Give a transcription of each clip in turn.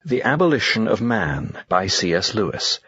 The Abolition of Man by C.S. Lewis.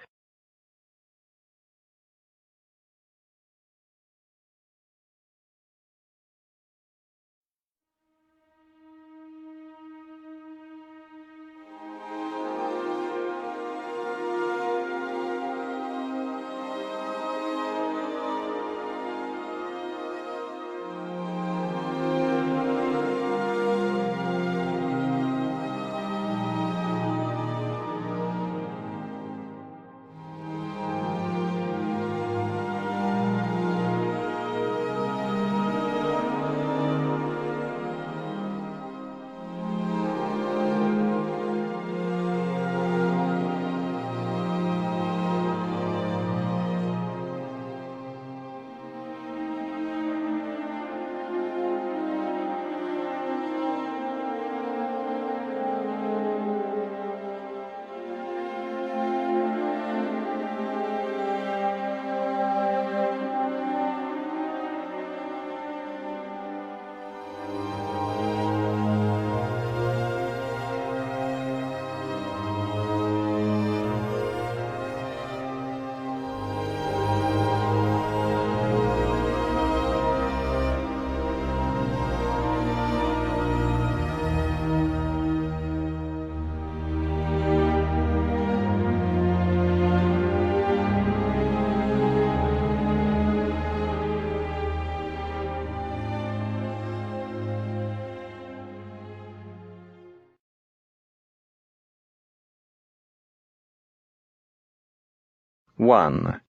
(1)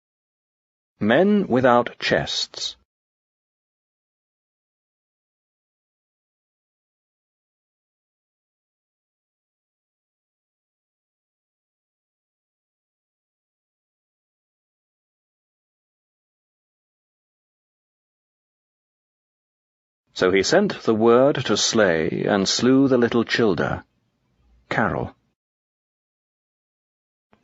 Men without chests. So he sent the word to slay, and slew the little childer. Carol.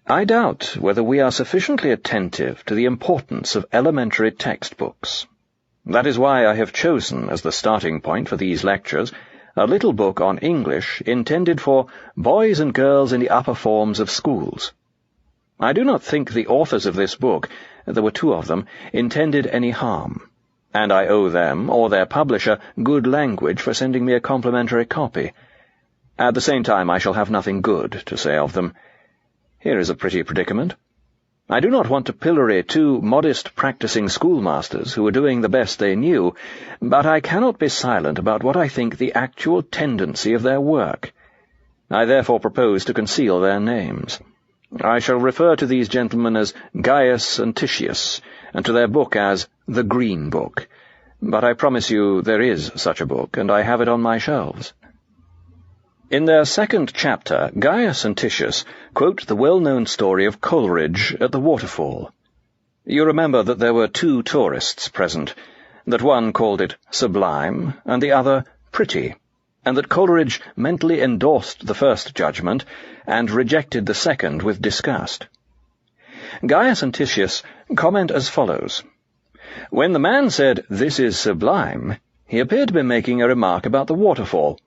I doubt whether we are sufficiently attentive to the importance of elementary textbooks. That is why I have chosen as the starting point for these lectures a little book on English intended for boys and girls in the upper forms of schools. I do not think the authors of this book, there were 2 of them, intended any harm, and I owe them, or their publisher, good language for sending me a complimentary copy. At the same time I shall have nothing good to say of them. Here is a pretty predicament. I do not want to pillory 2 modest practicing schoolmasters who were doing the best they knew, but I cannot be silent about what I think the actual tendency of their work. I therefore propose to conceal their names. I shall refer to these gentlemen as Gaius and Titius, and to their book as The Green Book. But I promise you there is such a book, and I have it on my shelves. In their 2nd chapter, Gaius and Titius quote the well-known story of Coleridge at the waterfall. You remember that there were 2 tourists present, that one called it sublime, and the other pretty, and that Coleridge mentally endorsed the first judgment, and rejected the second with disgust. Gaius and Titius comment as follows. When the man said, "This is sublime," he appeared to be making a remark about the waterfall.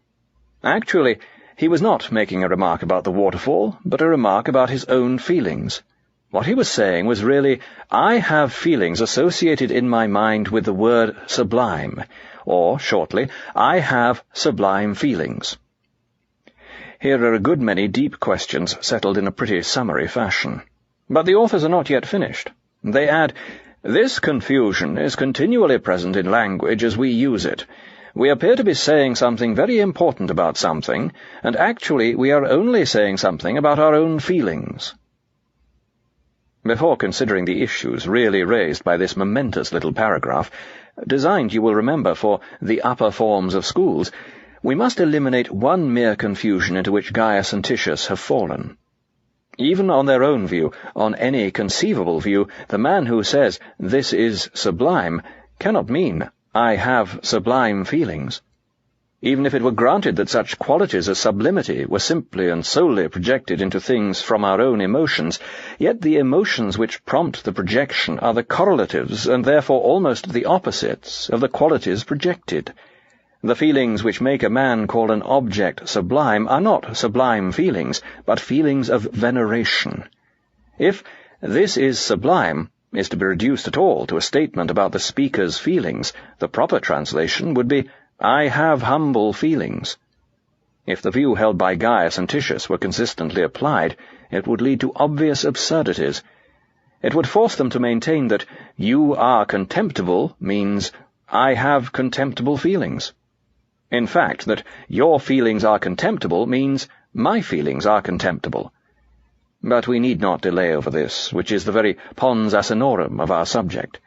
Actually, he was not making a remark about the waterfall, but a remark about his own feelings. What he was saying was really, I have feelings associated in my mind with the word sublime, or, shortly, I have sublime feelings. Here are a good many deep questions settled in a pretty summary fashion. But the authors are not yet finished. They add, this confusion is continually present in language as we use it. We appear to be saying something very important about something, and actually we are only saying something about our own feelings. Before considering the issues really raised by this momentous little paragraph, designed, you will remember, for the upper forms of schools, we must eliminate one mere confusion into which Gaius and Titius have fallen. Even on their own view, on any conceivable view, the man who says, "This is sublime," cannot mean, "I have sublime feelings." Even if it were granted that such qualities as sublimity were simply and solely projected into things from our own emotions, yet the emotions which prompt the projection are the correlatives, and therefore almost the opposites, of the qualities projected. The feelings which make a man call an object sublime are not sublime feelings, but feelings of veneration. If "this is sublime" is to be reduced at all to a statement about the speaker's feelings, the proper translation would be, "I have humble feelings." If the view held by Gaius and Titius were consistently applied, it would lead to obvious absurdities. It would force them to maintain that "you are contemptible" means "I have contemptible feelings." In fact, that "your feelings are contemptible" means "my feelings are contemptible." But we need not delay over this, which is the very pons asinorum of our subject.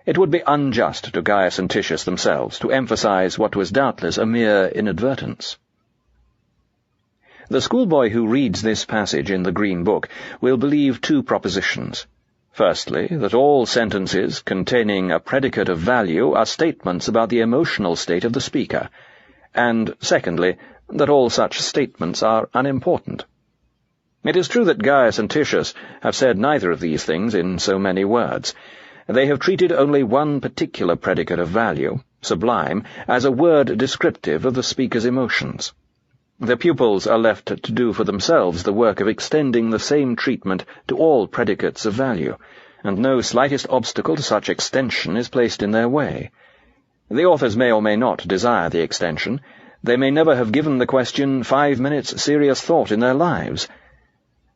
It would be unjust to Gaius and Titius themselves to emphasize what was doubtless a mere inadvertence. The schoolboy who reads this passage in the Green Book will believe two propositions. Firstly, that all sentences containing a predicate of value are statements about the emotional state of the speaker, and secondly, that all such statements are unimportant. It is true that Gaius and Titius have said neither of these things in so many words. They have treated only one particular predicate of value, sublime, as a word descriptive of the speaker's emotions. The pupils are left to do for themselves the work of extending the same treatment to all predicates of value, and no slightest obstacle to such extension is placed in their way. The authors may or may not desire the extension. They may never have given the question 5 minutes' serious thought in their lives.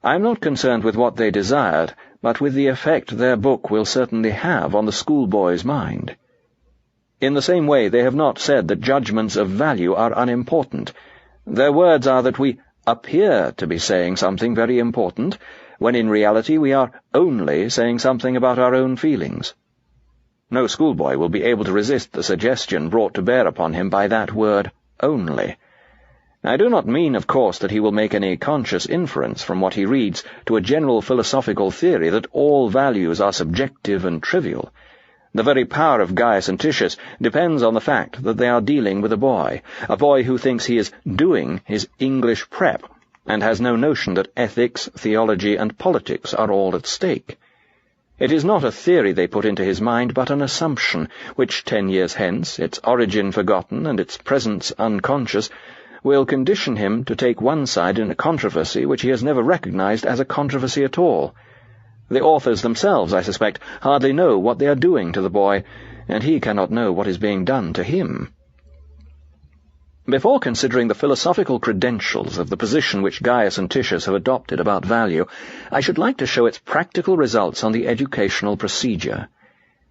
I am not concerned with what they desired, but with the effect their book will certainly have on the schoolboy's mind. In the same way, they have not said that judgments of value are unimportant. Their words are that we appear to be saying something very important, when in reality we are only saying something about our own feelings. No schoolboy will be able to resist the suggestion brought to bear upon him by that word, only. I do not mean, of course, that he will make any conscious inference from what he reads to a general philosophical theory that all values are subjective and trivial. The very power of Gaius and Titius depends on the fact that they are dealing with a boy who thinks he is doing his English prep, and has no notion that ethics, theology, and politics are all at stake. It is not a theory they put into his mind, but an assumption, which 10 years hence, its origin forgotten and its presence unconscious, will condition him to take one side in a controversy which he has never recognized as a controversy at all. The authors themselves, I suspect, hardly know what they are doing to the boy, and he cannot know what is being done to him. Before considering the philosophical credentials of the position which Gaius and Titius have adopted about value, I should like to show its practical results on the educational procedure.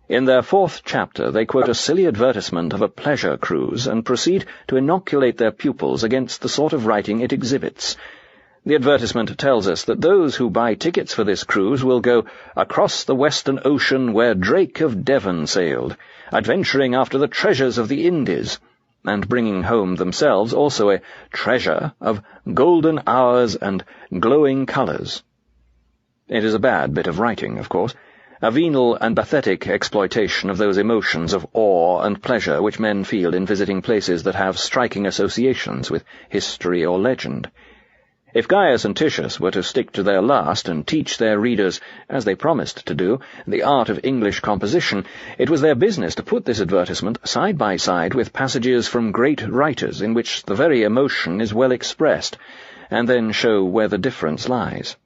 In their 4th chapter they quote a silly advertisement of a pleasure cruise and proceed to inoculate their pupils against the sort of writing it exhibits. The advertisement tells us that those who buy tickets for this cruise will go across the western ocean where Drake of Devon sailed, adventuring after the treasures of the Indies, and bringing home themselves also a treasure of golden hours and glowing colours. It is a bad bit of writing, of course, a venal and pathetic exploitation of those emotions of awe and pleasure which men feel in visiting places that have striking associations with history or legend. If Gaius and Titius were to stick to their last and teach their readers, as they promised to do, the art of English composition, it was their business to put this advertisement side by side with passages from great writers in which the very emotion is well expressed, and then show where the difference lies.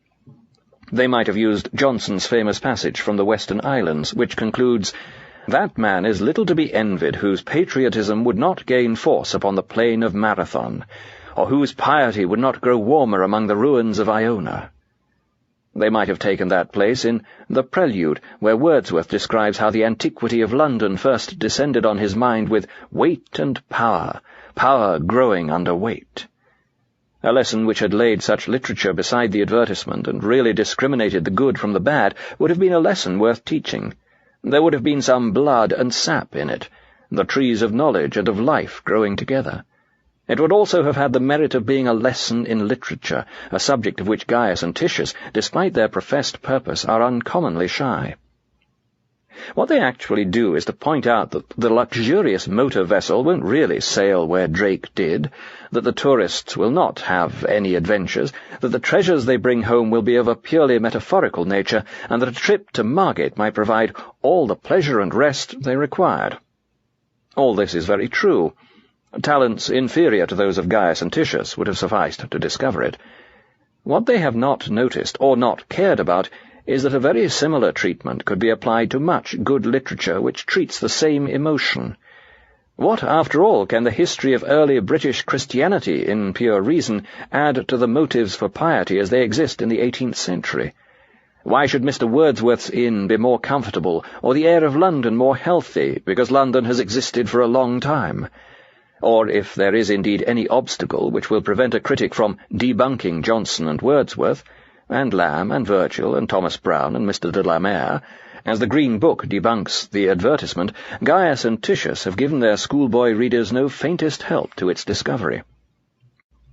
They might have used Johnson's famous passage from the Western Islands, which concludes, "That man is little to be envied whose patriotism would not gain force upon the plain of Marathon, or whose piety would not grow warmer among the ruins of Iona." They might have taken that place in The Prelude, where Wordsworth describes how the antiquity of London first descended on his mind with weight and power, power growing under weight. A lesson which had laid such literature beside the advertisement and really discriminated the good from the bad would have been a lesson worth teaching. There would have been some blood and sap in it, the trees of knowledge and of life growing together. It would also have had the merit of being a lesson in literature, a subject of which Gaius and Titius, despite their professed purpose, are uncommonly shy. What they actually do is to point out that the luxurious motor vessel won't really sail where Drake did, that the tourists will not have any adventures, that the treasures they bring home will be of a purely metaphorical nature, and that a trip to Margate might provide all the pleasure and rest they required. All this is very true. Talents inferior to those of Gaius and Titius would have sufficed to discover it. What they have not noticed, or not cared about, is that a very similar treatment could be applied to much good literature which treats the same emotion. What, after all, can the history of early British Christianity, in pure reason, add to the motives for piety as they exist in the 18th century? Why should Mr. Wordsworth's inn be more comfortable, or the air of London more healthy, because London has existed for a long time? Or, if there is indeed any obstacle which will prevent a critic from debunking Johnson and Wordsworth, and Lamb and Virgil and Thomas Browne and Mr. de la Mare, as the Green Book debunks the advertisement, Gaius and Titius have given their schoolboy readers no faintest help to its discovery.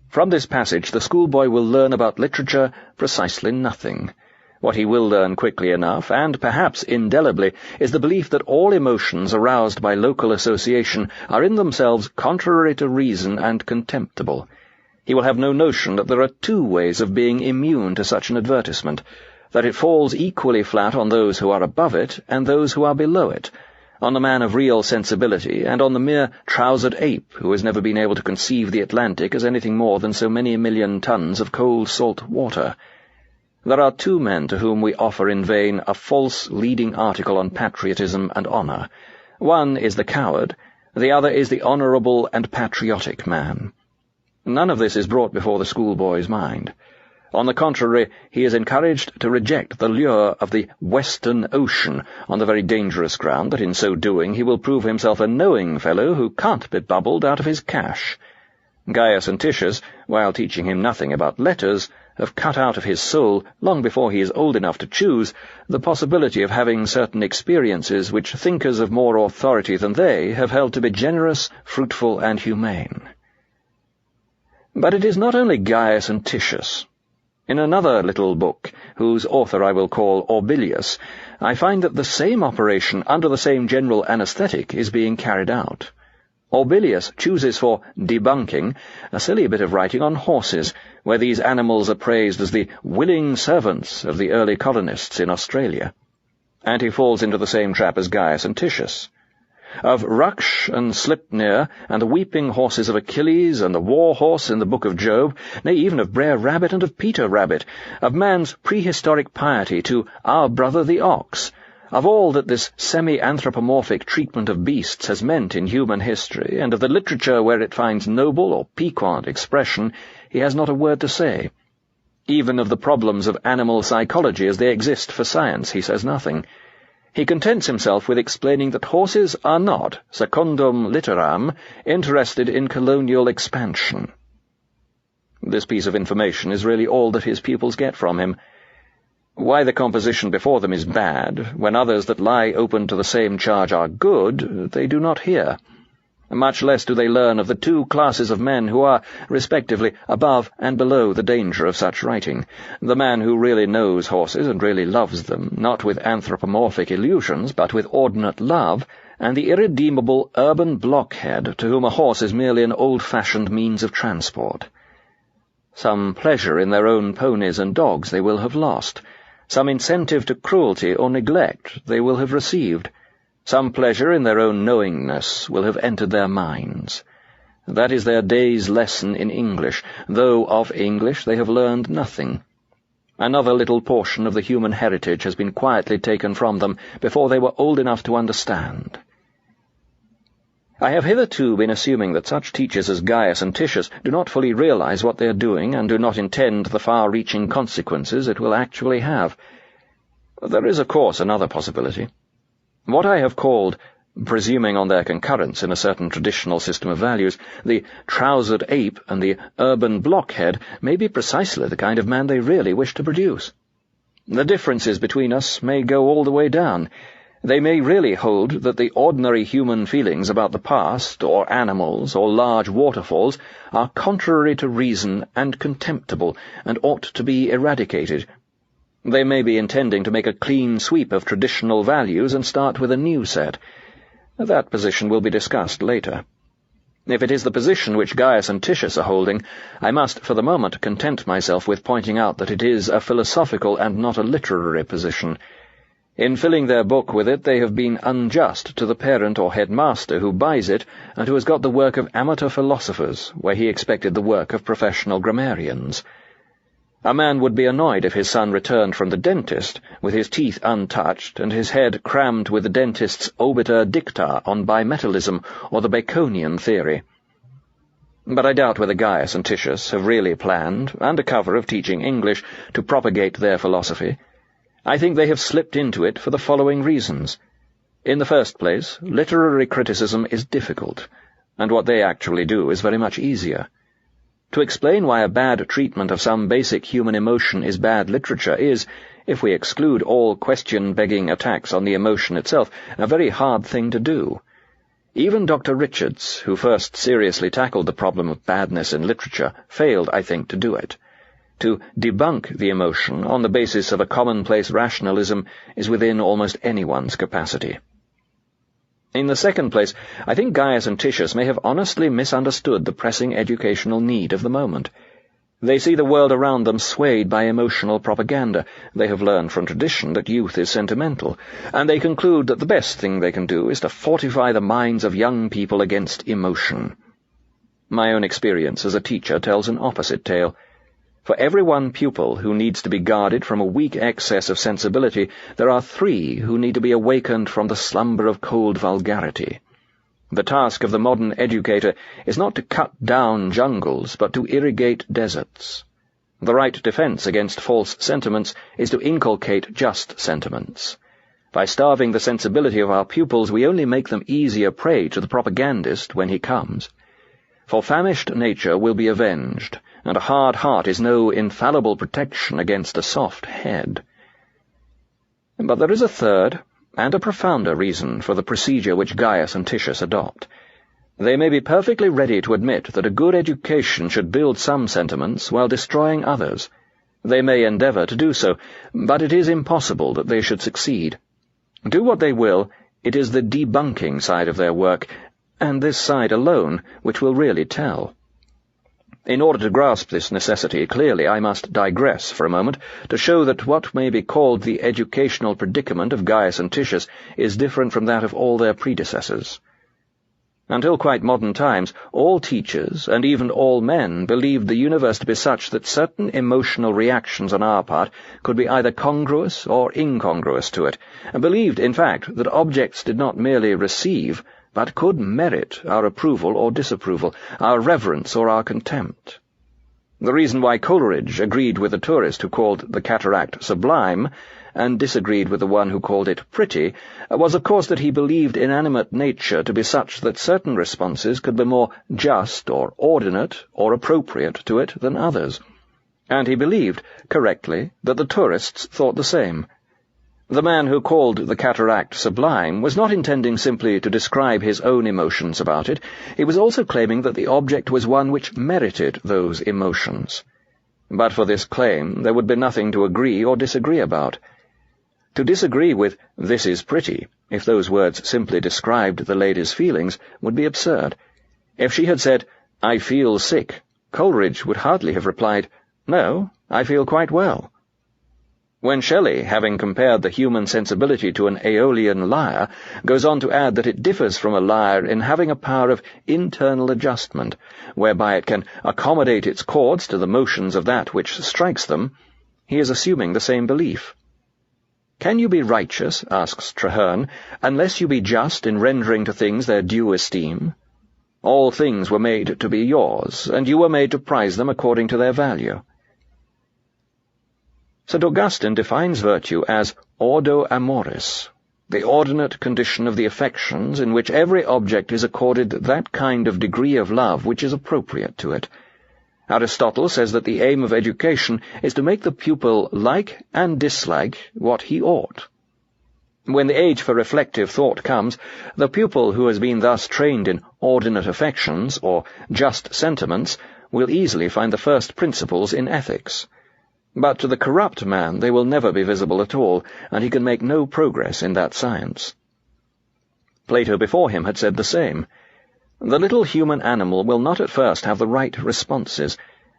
From this passage the schoolboy will learn about literature precisely nothing. What he will learn quickly enough, and perhaps indelibly, is the belief that all emotions aroused by local association are in themselves contrary to reason and contemptible. He will have no notion that there are two ways of being immune to such an advertisement, that it falls equally flat on those who are above it and those who are below it, on the man of real sensibility and on the mere trousered ape who has never been able to conceive the Atlantic as anything more than so many million tons of cold salt water. There are two men to whom we offer in vain a false leading article on patriotism and honour. One is the coward, the other is the honourable and patriotic man. None of this is brought before the schoolboy's mind. On the contrary, he is encouraged to reject the lure of the Western Ocean, on the very dangerous ground that in so doing he will prove himself a knowing fellow who can't be bubbled out of his cash. Gaius and Titius, while teaching him nothing about letters, have cut out of his soul, long before he is old enough to choose, the possibility of having certain experiences which thinkers of more authority than they have held to be generous, fruitful, and humane. But it is not only Gaius and Titius. In another little book, whose author I will call Orbilius, I find that the same operation under the same general anaesthetic is being carried out. Orbilius chooses for debunking a silly bit of writing on horses, where these animals are praised as the willing servants of the early colonists in Australia. And he falls into the same trap as Gaius and Titius. Of Raksh and Slipnir, and the weeping horses of Achilles, and the war horse in the book of Job, nay, even of Brer Rabbit and of Peter Rabbit, of man's prehistoric piety to our brother the ox, of all that this semi-anthropomorphic treatment of beasts has meant in human history, and of the literature where it finds noble or piquant expression, he has not a word to say. Even of the problems of animal psychology as they exist for science he says nothing. He contents himself with explaining that horses are not, secundum litteram, interested in colonial expansion. This piece of information is really all that his pupils get from him. Why the composition before them is bad, when others that lie open to the same charge are good, they do not hear. Much less do they learn of the two classes of men who are, respectively, above and below the danger of such writing, the man who really knows horses and really loves them, not with anthropomorphic illusions, but with ordinate love, and the irredeemable urban blockhead to whom a horse is merely an old-fashioned means of transport. Some pleasure in their own ponies and dogs they will have lost, some incentive to cruelty or neglect they will have received, some pleasure in their own knowingness will have entered their minds. That is their day's lesson in English, though of English they have learned nothing. Another little portion of the human heritage has been quietly taken from them before they were old enough to understand. I have hitherto been assuming that such teachers as Gaius and Titius do not fully realize what they are doing and do not intend the far-reaching consequences it will actually have. There is, of course, another possibility. What I have called, presuming on their concurrence in a certain traditional system of values, the trousered ape and the urban blockhead may be precisely the kind of man they really wish to produce. The differences between us may go all the way down. They may really hold that the ordinary human feelings about the past, or animals, or large waterfalls, are contrary to reason and contemptible, and ought to be eradicated. They may be intending to make a clean sweep of traditional values and start with a new set. That position will be discussed later. If it is the position which Gaius and Titius are holding, I must for the moment content myself with pointing out that it is a philosophical and not a literary position. In filling their book with it, they have been unjust to the parent or headmaster who buys it and who has got the work of amateur philosophers where he expected the work of professional grammarians. A man would be annoyed if his son returned from the dentist with his teeth untouched and his head crammed with the dentist's obiter dicta on bimetallism or the Baconian theory. But I doubt whether Gaius and Titius have really planned, under cover of teaching English, to propagate their philosophy. I think they have slipped into it for the following reasons. In the first place, literary criticism is difficult, and what they actually do is very much easier. To explain why a bad treatment of some basic human emotion is bad literature is, if we exclude all question-begging attacks on the emotion itself, a very hard thing to do. Even Dr. Richards, who first seriously tackled the problem of badness in literature, failed, I think, to do it. To debunk the emotion on the basis of a commonplace rationalism is within almost anyone's capacity. In the second place, I think Gaius and Titius may have honestly misunderstood the pressing educational need of the moment. They see the world around them swayed by emotional propaganda. They have learned from tradition that youth is sentimental, and they conclude that the best thing they can do is to fortify the minds of young people against emotion. My own experience as a teacher tells an opposite tale. For every one pupil who needs to be guarded from a weak excess of sensibility, there are 3 who need to be awakened from the slumber of cold vulgarity. The task of the modern educator is not to cut down jungles, but to irrigate deserts. The right defense against false sentiments is to inculcate just sentiments. By starving the sensibility of our pupils, we only make them easier prey to the propagandist when he comes. For famished nature will be avenged, and a hard heart is no infallible protection against a soft head. But there is a third, and a profounder reason for the procedure which Gaius and Titius adopt. They may be perfectly ready to admit that a good education should build some sentiments while destroying others. They may endeavour to do so, but it is impossible that they should succeed. Do what they will, it is the debunking side of their work, and this side alone, which will really tell. In order to grasp this necessity clearly, I must digress for a moment to show that what may be called the educational predicament of Gaius and Titius is different from that of all their predecessors. Until quite modern times, all teachers, and even all men, believed the universe to be such that certain emotional reactions on our part could be either congruous or incongruous to it, and believed, in fact, that objects did not merely receive, but could merit our approval or disapproval, our reverence or our contempt. The reason why Coleridge agreed with the tourist who called the cataract sublime, and disagreed with the one who called it pretty, was of course that he believed inanimate nature to be such that certain responses could be more just or ordinate or appropriate to it than others. And he believed, correctly, that the tourists thought the same. The man who called the cataract sublime was not intending simply to describe his own emotions about it. He was also claiming that the object was one which merited those emotions. But for this claim there would be nothing to agree or disagree about. To disagree with "this is pretty," if those words simply described the lady's feelings, would be absurd. If she had said, "I feel sick," Coleridge would hardly have replied, "No, I feel quite well." When Shelley, having compared the human sensibility to an Aeolian lyre, goes on to add that it differs from a lyre in having a power of internal adjustment, whereby it can accommodate its chords to the motions of that which strikes them, he is assuming the same belief. "Can you be righteous," asks Traherne, "unless you be just in rendering to things their due esteem? All things were made to be yours, and you were made to prize them according to their value." St. Augustine defines virtue as ordo amoris, the ordinate condition of the affections in which every object is accorded that kind of degree of love which is appropriate to it. Aristotle says that the aim of education is to make the pupil like and dislike what he ought. When the age for reflective thought comes, the pupil who has been thus trained in ordinate affections, or just sentiments, will easily find the first principles in ethics. But to the corrupt man they will never be visible at all, and he can make no progress in that science. Plato before him had said the same. The little human animal will not at first have the right responses.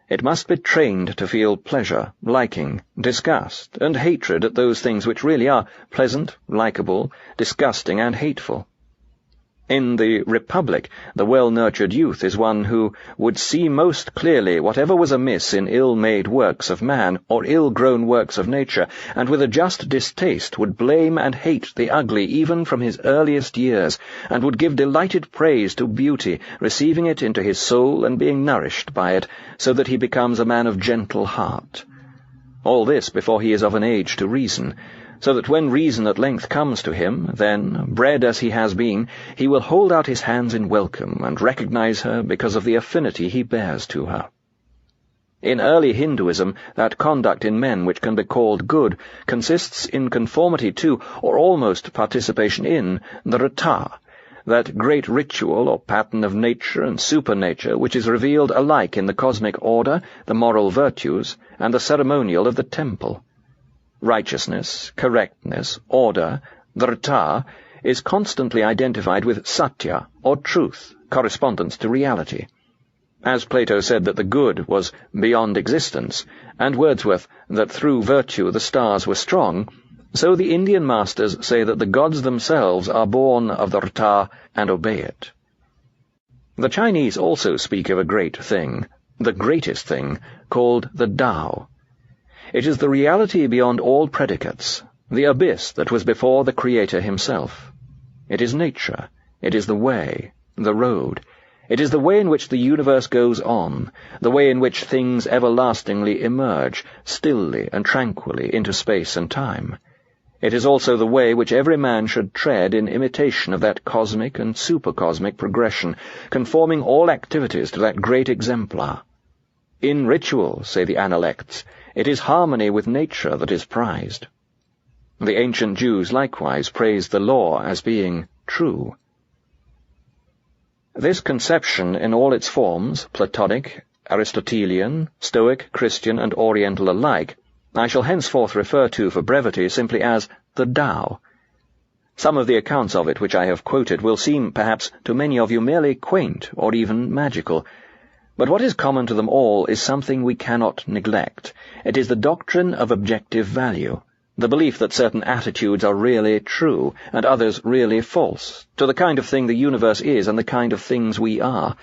It must be trained to feel pleasure, liking, disgust, and hatred at those things which really are pleasant, likable, disgusting, and hateful. In the Republic, the well-nurtured youth is one who would see most clearly whatever was amiss in ill-made works of man or ill-grown works of nature, and with a just distaste would blame and hate the ugly even from his earliest years, and would give delighted praise to beauty, receiving it into his soul and being nourished by it, so that he becomes a man of gentle heart. All this before he is of an age to reason, so that when reason at length comes to him, then, bred as he has been, he will hold out his hands in welcome and recognize her because of the affinity he bears to her. In early Hinduism, that conduct in men which can be called good consists in conformity to, or almost participation in, the rata, that great ritual or pattern of nature and supernature which is revealed alike in the cosmic order, the moral virtues, and the ceremonial of the temple. Righteousness, correctness, order, dhrta, is constantly identified with satya, or truth, correspondence to reality. As Plato said that the good was beyond existence, and Wordsworth that through virtue the stars were strong, so the Indian masters say that the gods themselves are born of the dhrta and obey it. The Chinese also speak of a great thing, the greatest thing, called the Tao. It is the reality beyond all predicates, the abyss that was before the Creator himself. It is nature, it is the way, the road, it is the way in which the universe goes on, the way in which things everlastingly emerge, stilly and tranquilly, into space and time. It is also the way which every man should tread in imitation of that cosmic and supercosmic progression, conforming all activities to that great exemplar. In ritual, say the Analects, it is harmony with nature that is prized. The ancient Jews likewise praised the law as being true. This conception in all its forms, Platonic, Aristotelian, Stoic, Christian, and Oriental alike, I shall henceforth refer to for brevity simply as the Tao. Some of the accounts of it which I have quoted will seem, perhaps, to many of you merely quaint or even magical, but what is common to them all is something we cannot neglect. It is the doctrine of objective value, the belief that certain attitudes are really true, and others really false, to the kind of thing the universe is and the kind of things we are.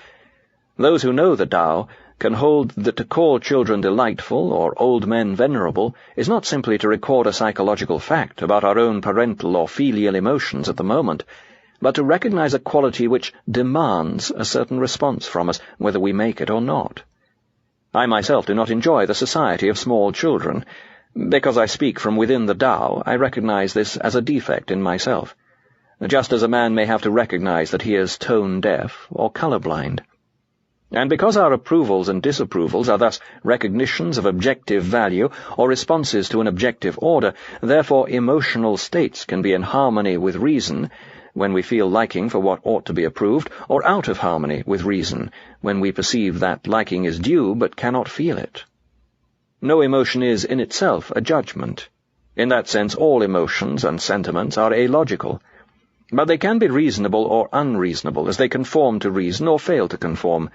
Those who know the Tao can hold that to call children delightful or old men venerable is not simply to record a psychological fact about our own parental or filial emotions at the moment, but to recognize a quality which demands a certain response from us, whether we make it or not. I myself do not enjoy the society of small children. Because I speak from within the Tao, I recognize this as a defect in myself, just as a man may have to recognize that he is tone-deaf or color-blind. And because our approvals and disapprovals are thus recognitions of objective value or responses to an objective order, therefore emotional states can be in harmony with reason, when we feel liking for what ought to be approved, or out of harmony with reason, when we perceive that liking is due but cannot feel it. No emotion is, in itself, a judgment. In that sense, all emotions and sentiments are illogical. But they can be reasonable or unreasonable, as they conform to reason or fail to conform.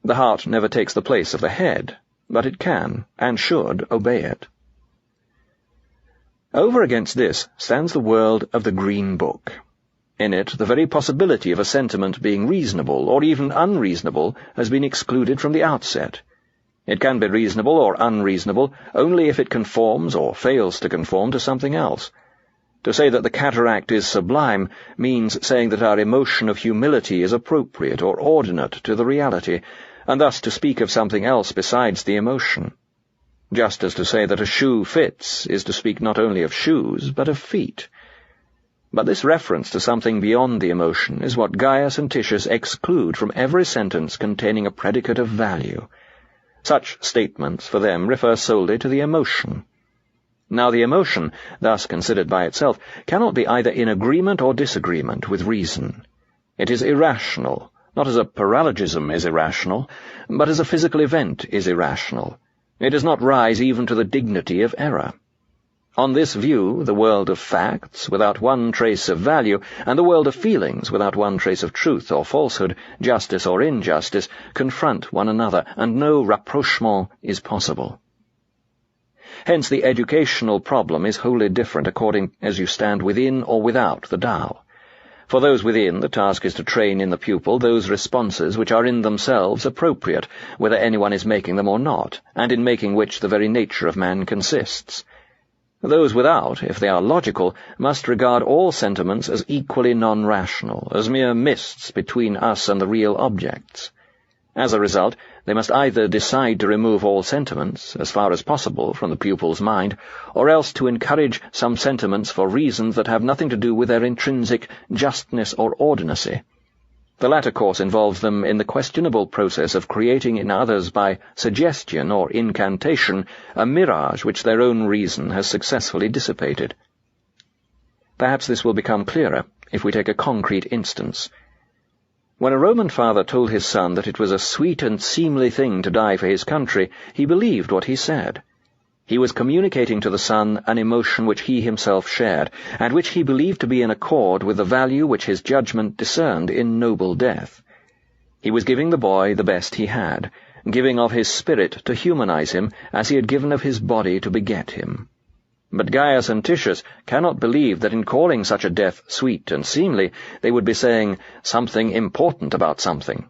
The heart never takes the place of the head, but it can, and should, obey it. Over against this stands the world of the Green Book. In it, the very possibility of a sentiment being reasonable or even unreasonable has been excluded from the outset. It can be reasonable or unreasonable only if it conforms or fails to conform to something else. To say that the cataract is sublime means saying that our emotion of humility is appropriate or ordinate to the reality, and thus to speak of something else besides the emotion. Just as to say that a shoe fits is to speak not only of shoes, but of feet. But this reference to something beyond the emotion is what Gaius and Titius exclude from every sentence containing a predicate of value. Such statements, for them, refer solely to the emotion. Now the emotion, thus considered by itself, cannot be either in agreement or disagreement with reason. It is irrational, not as a paralogism is irrational, but as a physical event is irrational. It does not rise even to the dignity of error. On this view, the world of facts, without one trace of value, and the world of feelings, without one trace of truth or falsehood, justice or injustice, confront one another, and no rapprochement is possible. Hence the educational problem is wholly different according as you stand within or without the Tao. For those within, the task is to train in the pupil those responses which are in themselves appropriate, whether anyone is making them or not, and in making which the very nature of man consists. Those without, if they are logical, must regard all sentiments as equally non-rational, as mere mists between us and the real objects. As a result, they must either decide to remove all sentiments, as far as possible, from the pupil's mind, or else to encourage some sentiments for reasons that have nothing to do with their intrinsic justness or ordinacy. The latter course involves them in the questionable process of creating in others by suggestion or incantation a mirage which their own reason has successfully dissipated. Perhaps this will become clearer if we take a concrete instance. When a Roman father told his son that it was a sweet and seemly thing to die for his country, he believed what he said. He was communicating to the son an emotion which he himself shared, and which he believed to be in accord with the value which his judgment discerned in noble death. He was giving the boy the best he had, giving of his spirit to humanize him as he had given of his body to beget him. But Gaius and Titius cannot believe that in calling such a death sweet and seemly, they would be saying something important about something.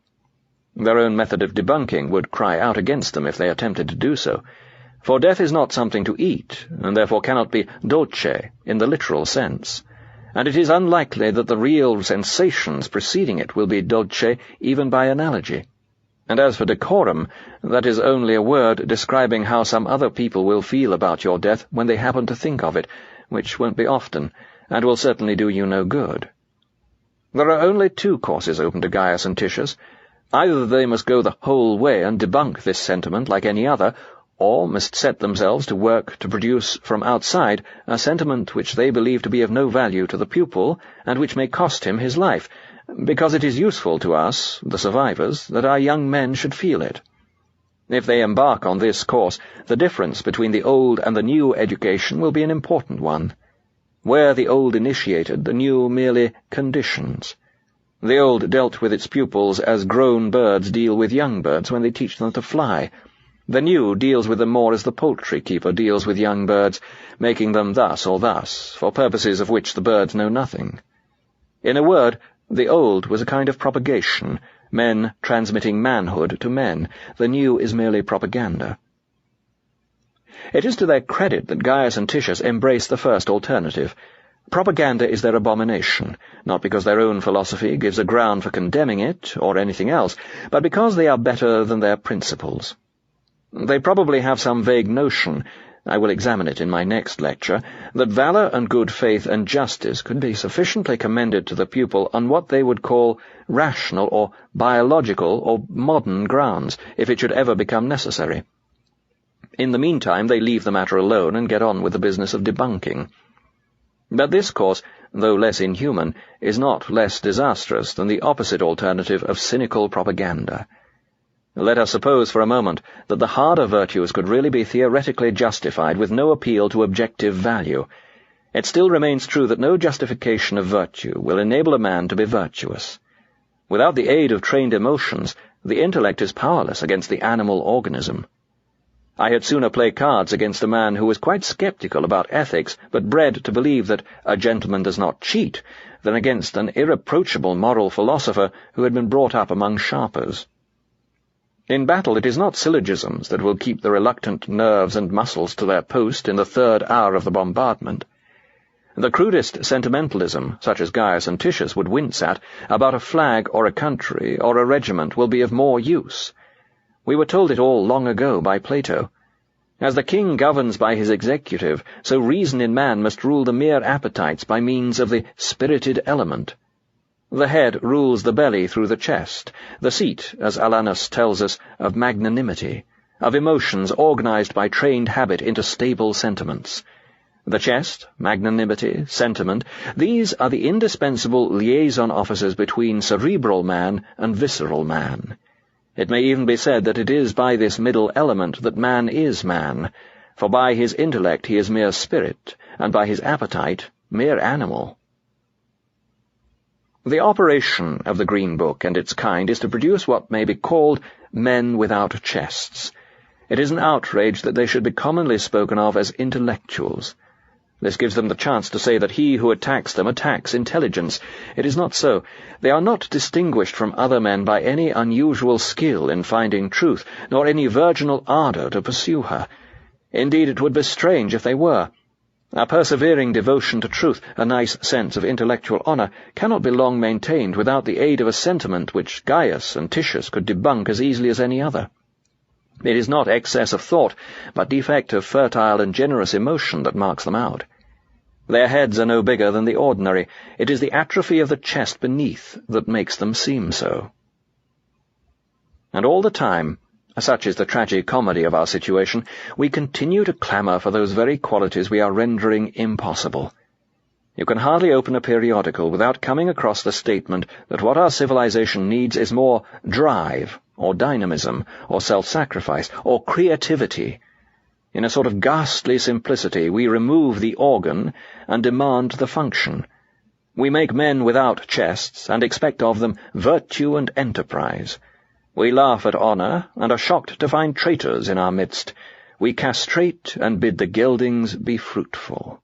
Their own method of debunking would cry out against them if they attempted to do so. For death is not something to eat, and therefore cannot be dolce in the literal sense, and it is unlikely that the real sensations preceding it will be dolce even by analogy. And as for decorum, that is only a word describing how some other people will feel about your death when they happen to think of it, which won't be often, and will certainly do you no good. There are only two courses open to Gaius and Titius. Either they must go the whole way and debunk this sentiment like any other, or must set themselves to work to produce from outside a sentiment which they believe to be of no value to the pupil, and which may cost him his life, because it is useful to us, the survivors, that our young men should feel it. If they embark on this course, the difference between the old and the new education will be an important one. Where the old initiated, the new merely conditions. The old dealt with its pupils as grown birds deal with young birds when they teach them to fly. The new deals with them more as the poultry keeper deals with young birds, making them thus or thus, for purposes of which the birds know nothing. In a word, the old was a kind of propagation, men transmitting manhood to men. The new is merely propaganda. It is to their credit that Gaius and Titius embrace the first alternative. Propaganda is their abomination, not because their own philosophy gives a ground for condemning it, or anything else, but because they are better than their principles. They probably have some vague notion, I will examine it in my next lecture, that valor and good faith and justice could be sufficiently commended to the pupil on what they would call rational or biological or modern grounds, if it should ever become necessary. In the meantime they leave the matter alone and get on with the business of debunking. But this course, though less inhuman, is not less disastrous than the opposite alternative of cynical propaganda. Let us suppose for a moment that the harder virtues could really be theoretically justified with no appeal to objective value. It still remains true that no justification of virtue will enable a man to be virtuous. Without the aid of trained emotions, the intellect is powerless against the animal organism. I had sooner play cards against a man who was quite sceptical about ethics, but bred to believe that a gentleman does not cheat, than against an irreproachable moral philosopher who had been brought up among sharpers. In battle it is not syllogisms that will keep the reluctant nerves and muscles to their post in the third hour of the bombardment. The crudest sentimentalism, such as Gaius and Titius would wince at, about a flag or a country or a regiment will be of more use. We were told it all long ago by Plato. As the king governs by his executive, so reason in man must rule the mere appetites by means of the spirited element. The head rules the belly through the chest, the seat, as Alanus tells us, of magnanimity, of emotions organized by trained habit into stable sentiments. The chest, magnanimity, sentiment, these are the indispensable liaison officers between cerebral man and visceral man. It may even be said that it is by this middle element that man is man, for by his intellect he is mere spirit, and by his appetite mere animal. The operation of the Green Book and its kind is to produce what may be called men without chests. It is an outrage that they should be commonly spoken of as intellectuals. This gives them the chance to say that he who attacks them attacks intelligence. It is not so. They are not distinguished from other men by any unusual skill in finding truth, nor any virginal ardour to pursue her. Indeed, it would be strange if they were. A persevering devotion to truth, a nice sense of intellectual honour, cannot be long maintained without the aid of a sentiment which Gaius and Titius could debunk as easily as any other. It is not excess of thought, but defect of fertile and generous emotion that marks them out. Their heads are no bigger than the ordinary. It is the atrophy of the chest beneath that makes them seem so. And all the time, such is the tragic comedy of our situation, we continue to clamour for those very qualities we are rendering impossible. You can hardly open a periodical without coming across the statement that what our civilization needs is more drive, or dynamism, or self-sacrifice, or creativity. In a sort of ghastly simplicity, we remove the organ and demand the function. We make men without chests, and expect of them virtue and enterprise. We laugh at honour, and are shocked to find traitors in our midst. We castrate, and bid the geldings be fruitful.